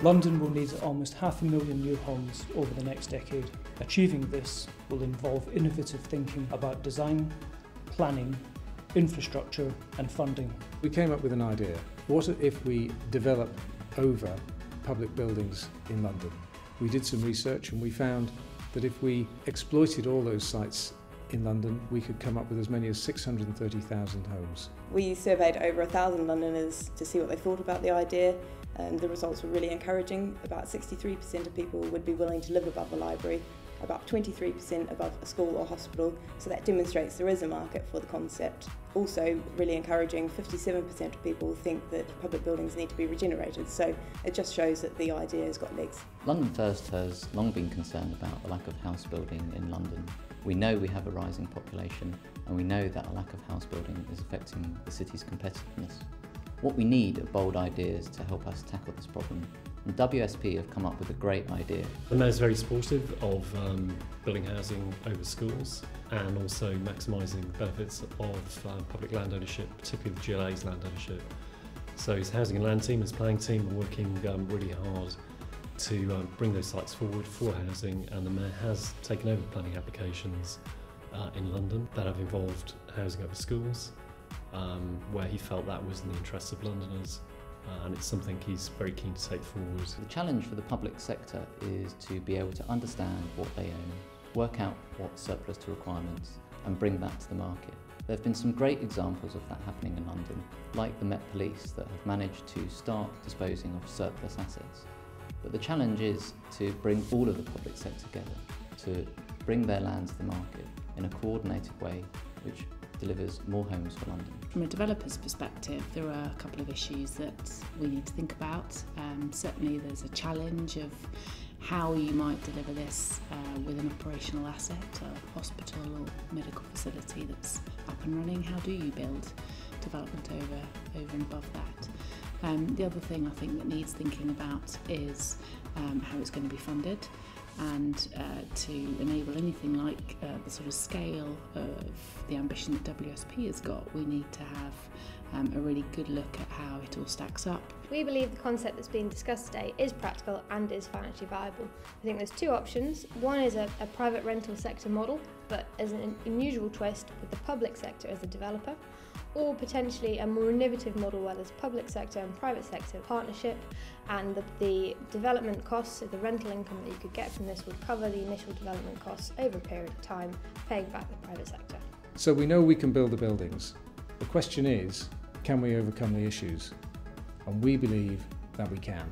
London will need almost 500,000 new homes over the next decade. Achieving this will involve innovative thinking about design, planning, infrastructure and funding. We came up with an idea. What if we develop over public buildings in London? We did some research and we found that if we exploited all those sites in London, we could come up with as many as 630,000 homes. We surveyed over 1,000 Londoners to see what they thought about the idea, and the results were really encouraging. About 63% of people would be willing to live above a library, about 23% above a school or hospital, so that demonstrates there is a market for the concept. Also really encouraging, 57% of people think that public buildings need to be regenerated, so it just shows that the idea has got legs. London First has long been concerned about the lack of house building in London. We know we have a rising population and we know that a lack of house building is affecting the city's competitiveness. What we need are bold ideas to help us tackle this problem. And WSP have come up with a great idea. The Mayor's very supportive of building housing over schools and also maximising the benefits of public land ownership, particularly the GLA's land ownership. So his housing and land team, his planning team are working really hard to bring those sites forward for housing, and the Mayor has taken over planning applications in London that have involved housing over schools, where he felt that was in the interests of Londoners. And it's something he's very keen to take forward. The challenge for the public sector is to be able to understand what they own, work out what's surplus to requirements and bring that to the market. There have been some great examples of that happening in London, like the Met Police that have managed to start disposing of surplus assets. But the challenge is to bring all of the public sector together, to bring their land to the market in a coordinated way which delivers more homes for London. From a developer's perspective, there are a couple of issues that we need to think about. Certainly there's a challenge of how you might deliver this with an operational asset, a hospital or medical facility that's up and running. How do you build development over and above that? The other thing I think that needs thinking about is how it's going to be funded. And to enable anything like the sort of scale of the ambition that WSP has got, we need to have a really good look at how it all stacks up. We believe the concept that's being discussed today is practical and is financially viable. I think there's two options. One is a private rental sector model, but as an unusual twist with the public sector as a developer, or potentially a more innovative model where there's public sector and private sector partnership, and the development costs, so the rental income that you could get from this would cover the initial development costs over a period of time, paying back the private sector. So we know we can build the buildings. The question is, can we overcome the issues? And we believe that we can.